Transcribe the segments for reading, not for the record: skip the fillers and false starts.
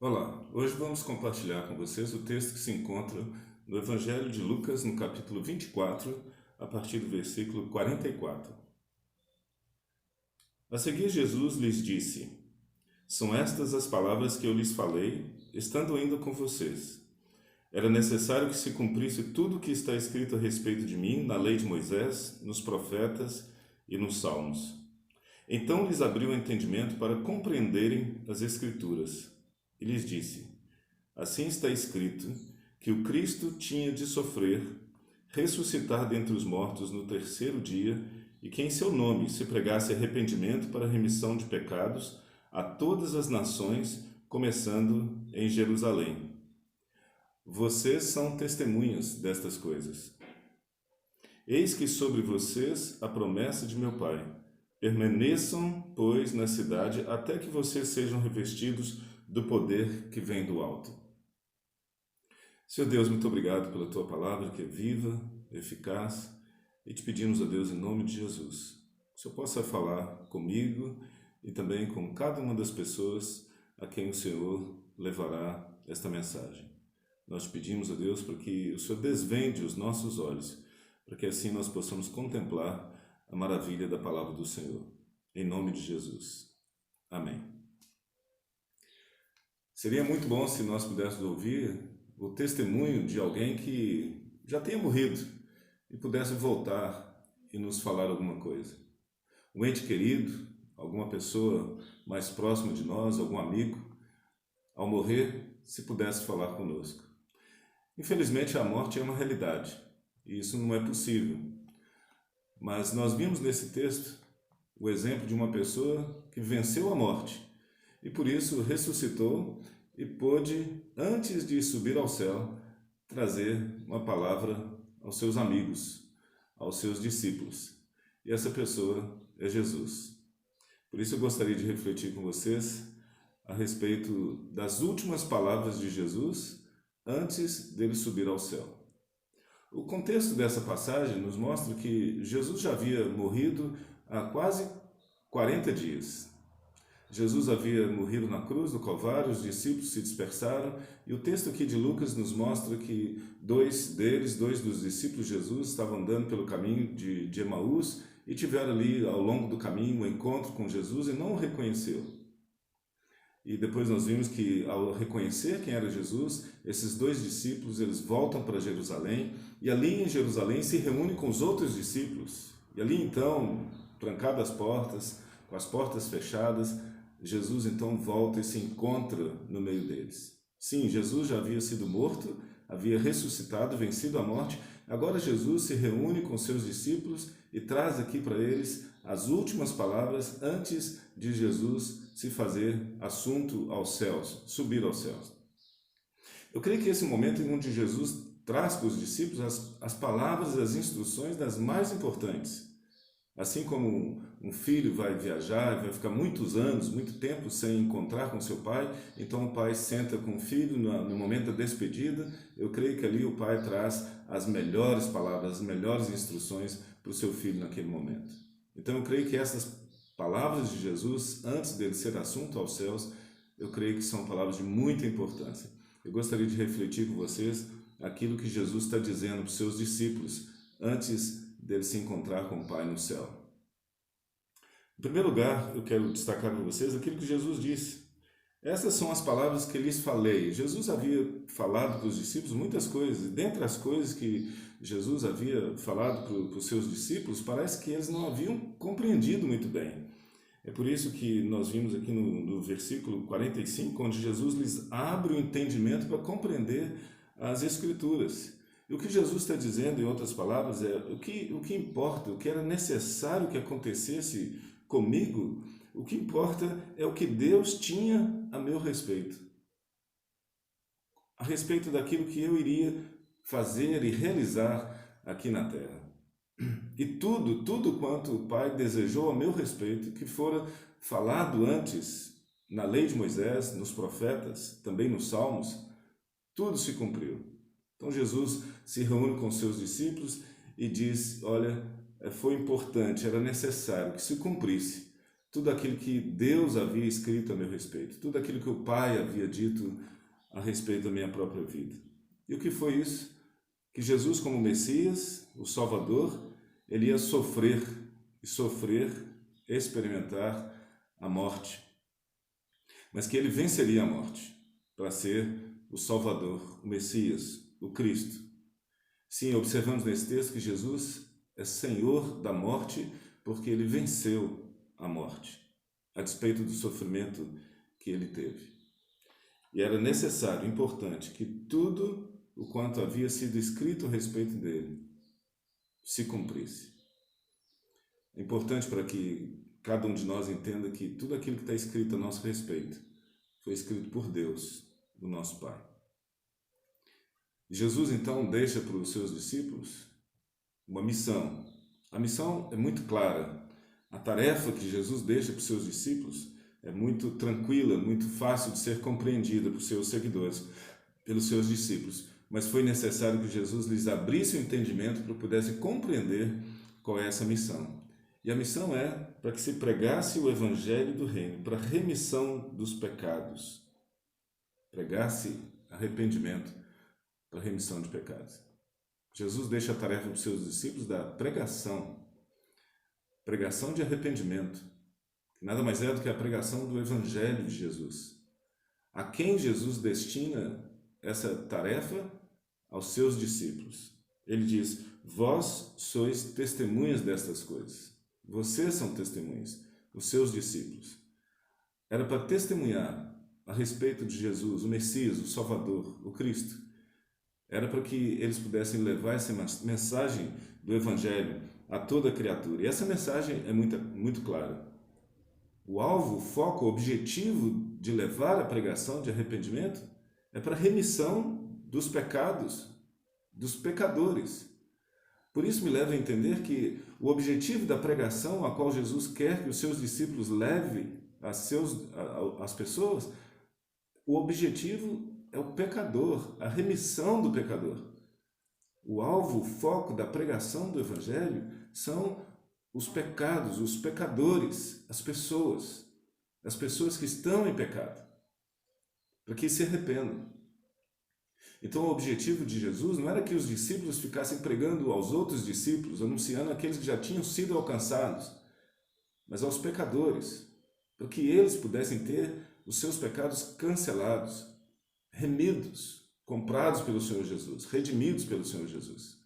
Olá, hoje vamos compartilhar com vocês o texto que se encontra no Evangelho de Lucas, no capítulo 24, a partir do versículo 44. A seguir, Jesus lhes disse: São estas as palavras que eu lhes falei, estando ainda com vocês. Era necessário que se cumprisse tudo o que está escrito a respeito de mim na lei de Moisés, nos profetas e nos salmos. Então lhes abriu o entendimento para compreenderem as Escrituras. E lhes disse: Assim está escrito que o Cristo tinha de sofrer, ressuscitar dentre os mortos no terceiro dia, e que em seu nome se pregasse arrependimento para a remissão de pecados a todas as nações, começando em Jerusalém. Vocês são testemunhas destas coisas. Eis que sobre vocês a promessa de meu Pai. Permaneçam, pois, na cidade até que vocês sejam revestidos do poder que vem do alto. Senhor Deus, muito obrigado pela Tua palavra que é viva, eficaz, e te pedimos, ó Deus, em nome de Jesus, que o Senhor possa falar comigo e também com cada uma das pessoas a quem o Senhor levará esta mensagem. Nós te pedimos, ó Deus, para que o Senhor desvende os nossos olhos, para que assim nós possamos contemplar a maravilha da palavra do Senhor. Em nome de Jesus. Amém. Seria muito bom se nós pudéssemos ouvir o testemunho de alguém que já tenha morrido e pudesse voltar e nos falar alguma coisa. Um ente querido, alguma pessoa mais próxima de nós, algum amigo, ao morrer, se pudesse falar conosco. Infelizmente, a morte é uma realidade e isso não é possível. Mas nós vimos nesse texto o exemplo de uma pessoa que venceu a morte e por isso ressuscitou e pôde, antes de subir ao céu, trazer uma palavra aos seus amigos, aos seus discípulos. E essa pessoa é Jesus. Por isso eu gostaria de refletir com vocês a respeito das últimas palavras de Jesus antes dele subir ao céu. O contexto dessa passagem nos mostra que Jesus já havia morrido há quase 40 dias. Jesus havia morrido na cruz do Calvário, os discípulos se dispersaram, e o texto aqui de Lucas nos mostra que dois dos discípulos de Jesus, estavam andando pelo caminho de Emaús e tiveram ali ao longo do caminho um encontro com Jesus e não o reconheceu. E depois nós vimos que ao reconhecer quem era Jesus, esses dois discípulos eles voltam para Jerusalém e ali em Jerusalém se reúnem com os outros discípulos. E ali então, trancadas as portas, com as portas fechadas, Jesus então volta e se encontra no meio deles. Sim, Jesus já havia sido morto, havia ressuscitado, vencido a morte. Agora Jesus se reúne com seus discípulos e traz aqui para eles as últimas palavras antes de Jesus se fazer assunto aos céus, subir aos céus. Eu creio que esse momento em onde Jesus traz para os discípulos as palavras e as instruções das mais importantes. Assim como um filho vai viajar, vai ficar muitos anos, muito tempo sem encontrar com seu pai, então o pai senta com o filho no momento da despedida. Eu creio que ali o pai traz as melhores palavras, as melhores instruções para o seu filho naquele momento. Então eu creio que essas palavras de Jesus, antes dele ser assunto aos céus, eu creio que são palavras de muita importância. Eu gostaria de refletir com vocês aquilo que Jesus está dizendo para os seus discípulos antes dele se encontrar com o Pai no céu. Em primeiro lugar, eu quero destacar para vocês aquilo que Jesus disse. Essas são as palavras que lhes falei. Jesus havia falado para os discípulos muitas coisas, e dentre as coisas que Jesus havia falado para os seus discípulos, parece que eles não haviam compreendido muito bem. É por isso que nós vimos aqui no versículo 45, onde Jesus lhes abre o entendimento para compreender as Escrituras. E o que Jesus está dizendo, em outras palavras, é o que importa, o que era necessário que acontecesse comigo, o que importa é o que Deus tinha a meu respeito. A respeito daquilo que eu iria fazer e realizar aqui na terra. E tudo quanto o Pai desejou a meu respeito, que fora falado antes na lei de Moisés, nos profetas, também nos salmos, tudo se cumpriu. Então Jesus se reúne com seus discípulos e diz, olha, foi importante, era necessário que se cumprisse tudo aquilo que Deus havia escrito a meu respeito, tudo aquilo que o Pai havia dito a respeito da minha própria vida. E o que foi isso? Que Jesus, como Messias, o Salvador, ele ia sofrer, experimentar a morte, mas que ele venceria a morte para ser o Salvador, o Messias, o Cristo. Sim, observamos nesse texto que Jesus é Senhor da morte porque ele venceu a morte, a despeito do sofrimento que ele teve. E era necessário, importante, que tudo o quanto havia sido escrito a respeito dele se cumprisse. É importante para que cada um de nós entenda que tudo aquilo que está escrito a nosso respeito foi escrito por Deus, o nosso Pai. Jesus, então, deixa para os seus discípulos uma missão. A missão é muito clara. A tarefa que Jesus deixa para os seus discípulos é muito tranquila, muito fácil de ser compreendida por seus seguidores, pelos seus discípulos. Mas foi necessário que Jesus lhes abrisse o entendimento para que pudessem compreender qual é essa missão. E a missão é para que se pregasse o Evangelho do Reino, para a remissão dos pecados. Pregasse arrependimento para a remissão de pecados. Jesus deixa a tarefa para os seus discípulos da pregação de arrependimento, que nada mais é do que a pregação do Evangelho de Jesus. A quem Jesus destina essa tarefa? Aos seus discípulos. Ele diz: vós sois testemunhas destas coisas. Vocês são testemunhas, os seus discípulos. Era para testemunhar a respeito de Jesus, o Messias, o Salvador, o Cristo. Era para que eles pudessem levar essa mensagem do Evangelho a toda criatura. E essa mensagem é muito clara. O alvo, o foco, o objetivo de levar a pregação de arrependimento é para a remissão dos pecados, dos pecadores. Por isso me leva a entender que o objetivo da pregação a qual Jesus quer que os seus discípulos levem às pessoas, o objetivo é o pecador, a remissão do pecador. O alvo, o foco da pregação do Evangelho são os pecados, os pecadores, as pessoas que estão em pecado, para que se arrependam. Então o objetivo de Jesus não era que os discípulos ficassem pregando aos outros discípulos, anunciando aqueles que já tinham sido alcançados, mas aos pecadores, para que eles pudessem ter os seus pecados cancelados, remidos, comprados pelo Senhor Jesus, redimidos pelo Senhor Jesus.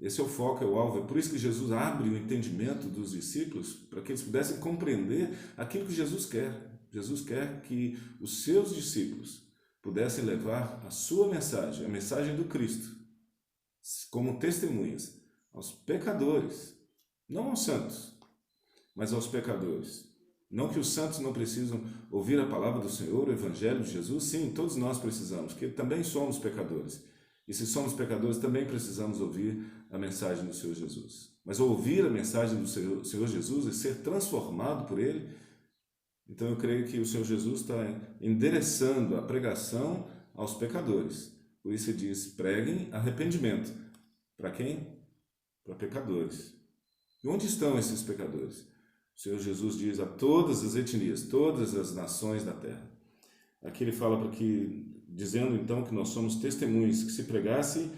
Esse é o foco, é o alvo. É por isso que Jesus abre o entendimento dos discípulos para que eles pudessem compreender aquilo que Jesus quer. Jesus quer que os seus discípulos pudessem levar a sua mensagem, a mensagem do Cristo, como testemunhas aos pecadores, não aos santos, mas aos pecadores. Não que os santos não precisam ouvir a palavra do Senhor, o Evangelho de Jesus. Sim, todos nós precisamos, porque também somos pecadores. E se somos pecadores, também precisamos ouvir a mensagem do Senhor Jesus. Mas ouvir a mensagem do Senhor Jesus e ser transformado por Ele, então eu creio que o Senhor Jesus está endereçando a pregação aos pecadores. Por isso ele diz: preguem arrependimento. Para quem? Para pecadores. E onde estão esses pecadores? O Senhor Jesus diz a todas as etnias, todas as nações da terra. Aqui ele fala dizendo então que nós somos testemunhas, que se pregasse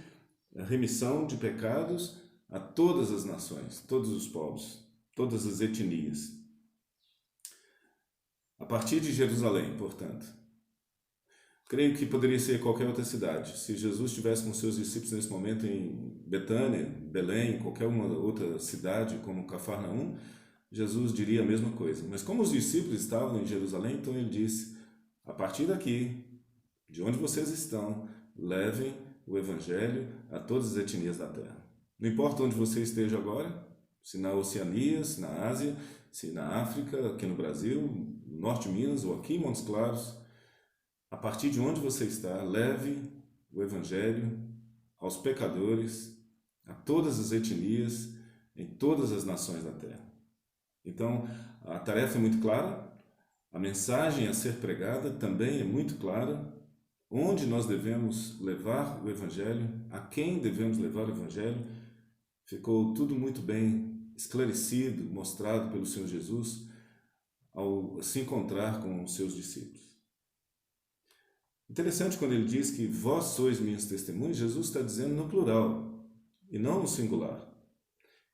a remissão de pecados a todas as nações, todos os povos, todas as etnias. A partir de Jerusalém, portanto. Creio que poderia ser qualquer outra cidade. Se Jesus estivesse com seus discípulos nesse momento em Betânia, Belém, qualquer uma outra cidade, como Cafarnaum, Jesus diria a mesma coisa. Mas como os discípulos estavam em Jerusalém, então ele disse: a partir daqui, de onde vocês estão, levem o Evangelho a todas as etnias da terra. Não importa onde você esteja agora, se na Oceania, se na Ásia, se na África, aqui no Brasil, no norte de Minas ou aqui em Montes Claros, a partir de onde você está, leve o Evangelho aos pecadores, a todas as etnias, em todas as nações da terra. Então, a tarefa é muito clara, a mensagem a ser pregada também é muito clara, onde nós devemos levar o Evangelho, a quem devemos levar o Evangelho, ficou tudo muito bem esclarecido, mostrado pelo Senhor Jesus ao se encontrar com os seus discípulos. Interessante quando ele diz que vós sois minhas testemunhas, Jesus está dizendo no plural e não no singular.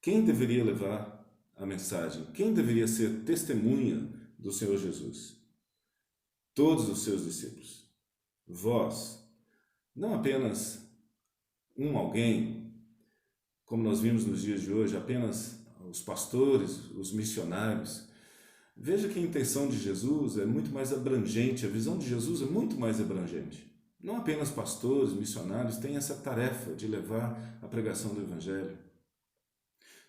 Quem deveria levar a mensagem? Quem deveria ser testemunha do Senhor Jesus? Todos os seus discípulos. Vós, não apenas alguém, como nós vimos nos dias de hoje, apenas os pastores, os missionários. Veja que a intenção de Jesus é muito mais abrangente, a visão de Jesus é muito mais abrangente. Não apenas pastores, missionários têm essa tarefa de levar a pregação do Evangelho.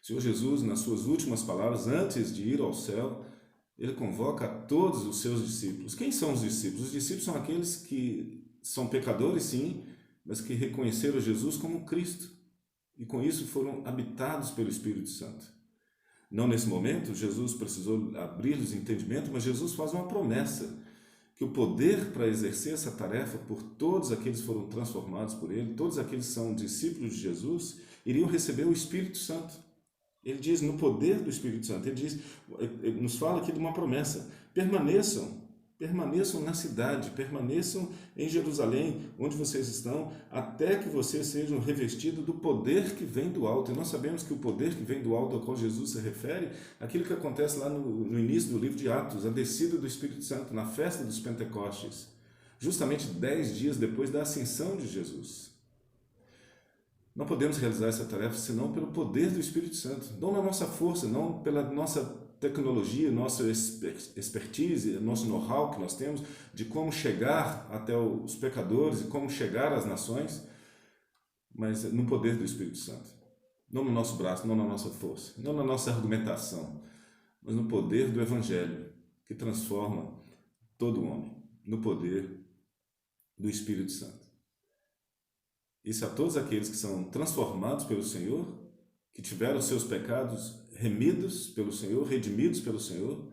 O Senhor Jesus, nas suas últimas palavras, antes de ir ao céu, ele convoca a todos os seus discípulos. Quem são os discípulos? Os discípulos são aqueles que são pecadores, sim, mas que reconheceram Jesus como Cristo e com isso foram habitados pelo Espírito Santo. Não nesse momento, Jesus precisou abrir-lhes o entendimento, mas Jesus faz uma promessa, que o poder para exercer essa tarefa por todos aqueles que foram transformados por ele, todos aqueles que são discípulos de Jesus, iriam receber o Espírito Santo. Ele diz no poder do Espírito Santo, ele nos fala aqui de uma promessa: permaneçam na cidade, permaneçam em Jerusalém, onde vocês estão, até que vocês sejam revestidos do poder que vem do alto. E nós sabemos que o poder que vem do alto ao qual Jesus se refere, aquilo que acontece lá no início do livro de Atos, a descida do Espírito Santo, na festa dos Pentecostes, justamente 10 dias depois da ascensão de Jesus. Não podemos realizar essa tarefa senão pelo poder do Espírito Santo, não na nossa força, não pela nossa tecnologia, nossa expertise, nosso know-how que nós temos de como chegar até os pecadores e como chegar às nações, mas no poder do Espírito Santo. Não no nosso braço, não na nossa força, não na nossa argumentação, mas no poder do Evangelho que transforma todo homem, no poder do Espírito Santo. Isso a todos aqueles que são transformados pelo Senhor, que tiveram seus pecados remidos pelo Senhor, redimidos pelo Senhor,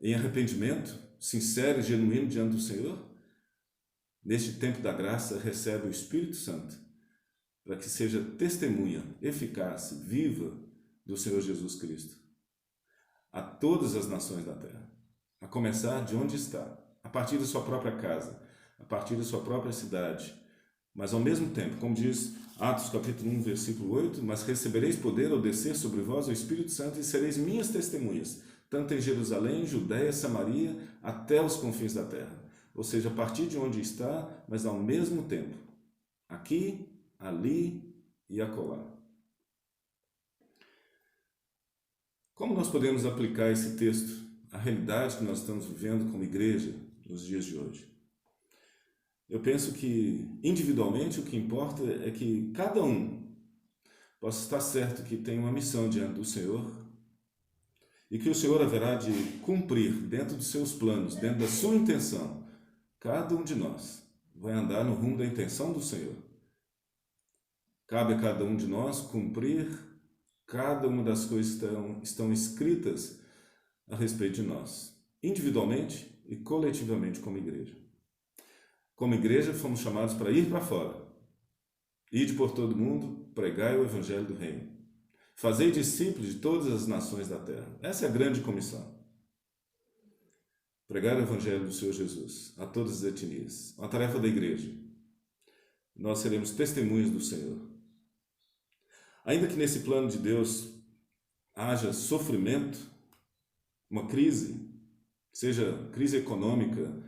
em arrependimento sincero e genuíno diante do Senhor, neste tempo da graça recebe o Espírito Santo, para que seja testemunha eficaz, viva do Senhor Jesus Cristo, a todas as nações da terra, a começar de onde está, a partir da sua própria casa, a partir da sua própria cidade, mas ao mesmo tempo, como diz Atos capítulo 1, versículo 8, mas recebereis poder ao descer sobre vós o Espírito Santo e sereis minhas testemunhas, tanto em Jerusalém, Judéia, Samaria, até os confins da terra. Ou seja, a partir de onde está, mas ao mesmo tempo, aqui, ali e acolá. Como nós podemos aplicar esse texto à realidade que nós estamos vivendo como igreja nos dias de hoje? Eu penso que, individualmente, o que importa é que cada um possa estar certo que tem uma missão diante do Senhor e que o Senhor haverá de cumprir dentro dos seus planos, dentro da sua intenção. Cada um de nós vai andar no rumo da intenção do Senhor. Cabe a cada um de nós cumprir cada uma das coisas que estão escritas a respeito de nós, individualmente e coletivamente como igreja. Como igreja, fomos chamados para ir para fora. Ide por todo mundo, pregai o Evangelho do Reino. Fazei discípulos de todas as nações da terra. Essa é a grande comissão. Pregar o Evangelho do Senhor Jesus a todas as etnias. Uma tarefa da igreja. Nós seremos testemunhas do Senhor. Ainda que nesse plano de Deus haja sofrimento, uma crise, seja crise econômica,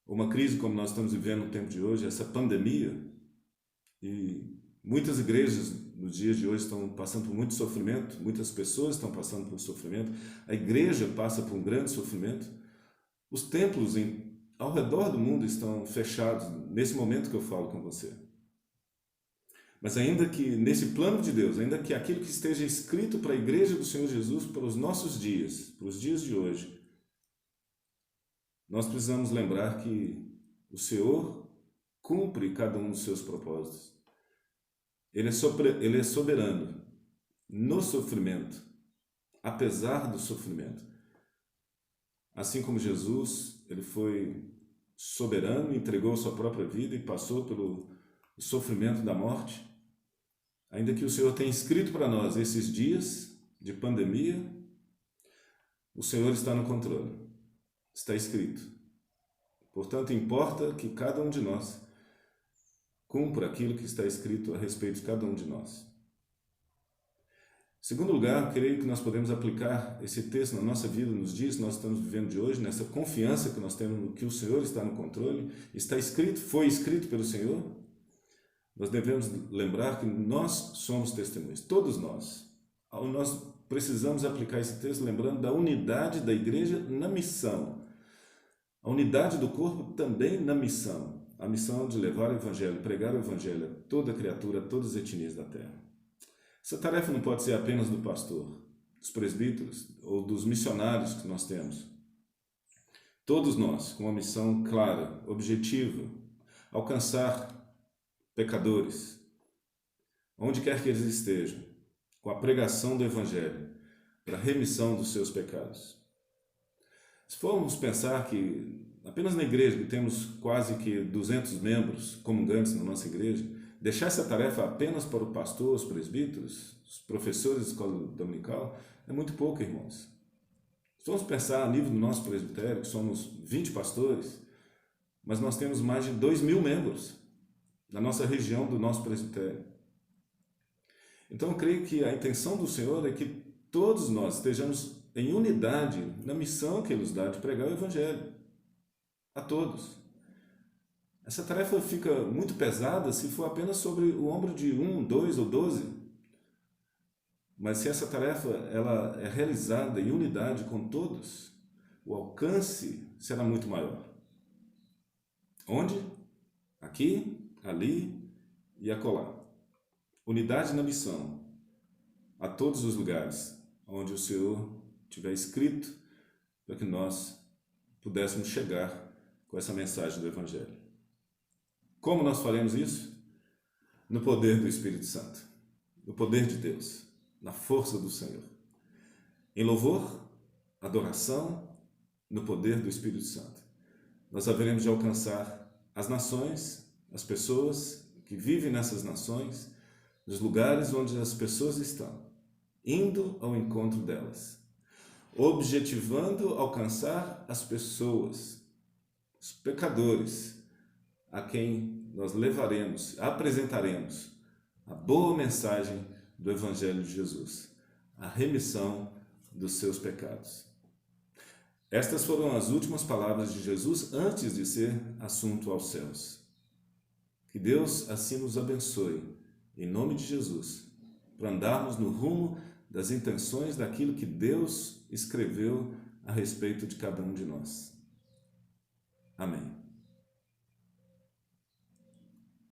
uma crise como nós estamos vivendo no tempo de hoje, essa pandemia, e muitas igrejas nos dias de hoje estão passando por muito sofrimento, muitas pessoas estão passando por sofrimento, a igreja passa por um grande sofrimento, os templos ao redor do mundo estão fechados, nesse momento que eu falo com você. Mas ainda que nesse plano de Deus, ainda que aquilo que esteja escrito para a igreja do Senhor Jesus, para os nossos dias, para os dias de hoje, nós precisamos lembrar que o Senhor cumpre cada um dos seus propósitos. Ele é soberano no sofrimento, apesar do sofrimento. Assim como Jesus, ele foi soberano, entregou a sua própria vida e passou pelo sofrimento da morte. Ainda que o Senhor tenha escrito para nós esses dias de pandemia, O Senhor está no controle. Está escrito. Portanto, importa que cada um de nós cumpra aquilo que está escrito a respeito de cada um de nós. Em segundo lugar, creio que nós podemos aplicar esse texto na nossa vida, nos dias que nós estamos vivendo de hoje, nessa confiança que nós temos no que o Senhor está no controle, está escrito, foi escrito pelo Senhor. Nós devemos lembrar que nós somos testemunhas, todos nós. Nós precisamos aplicar esse texto lembrando da unidade da igreja na missão. A unidade do corpo também na missão. A missão de levar o Evangelho, pregar o Evangelho a toda criatura, a todas as etnias da terra. Essa tarefa não pode ser apenas do pastor, dos presbíteros ou dos missionários que nós temos. Todos nós, com uma missão clara, objetiva, alcançar pecadores, onde quer que eles estejam, com a pregação do Evangelho, para a remissão dos seus pecados. Se formos pensar que apenas na igreja, que temos quase que 200 membros comungantes na nossa igreja, deixar essa tarefa apenas para o pastor, os presbíteros, os professores da escola dominical, é muito pouco, irmãos. Se vamos pensar a nível do nosso presbitério, que somos 20 pastores, mas nós temos mais de 2.000 membros na nossa região do nosso presbitério. Então, eu creio que a intenção do Senhor é que todos nós estejamos em unidade na missão que Ele nos dá de pregar o Evangelho a todos. Essa tarefa fica muito pesada se for apenas sobre o ombro de 1, 2 ou 12. Mas se essa tarefa ela é realizada em unidade com todos, o alcance será muito maior. Onde? Aqui, ali e acolá. Unidade na missão, a todos os lugares onde o Senhor tiver escrito, para que nós pudéssemos chegar com essa mensagem do Evangelho. Como nós faremos isso? No poder do Espírito Santo, no poder de Deus, na força do Senhor. Em louvor, adoração, no poder do Espírito Santo. Nós haveremos de alcançar as nações, as pessoas que vivem nessas nações, nos lugares onde as pessoas estão, indo ao encontro delas, objetivando alcançar as pessoas, os pecadores, a quem nós levaremos, apresentaremos a boa mensagem do Evangelho de Jesus, a remissão dos seus pecados. Estas foram as últimas palavras de Jesus antes de ser assunto aos céus. Que Deus assim nos abençoe, em nome de Jesus, para andarmos no rumo das intenções daquilo que Deus escreveu a respeito de cada um de nós. Amém.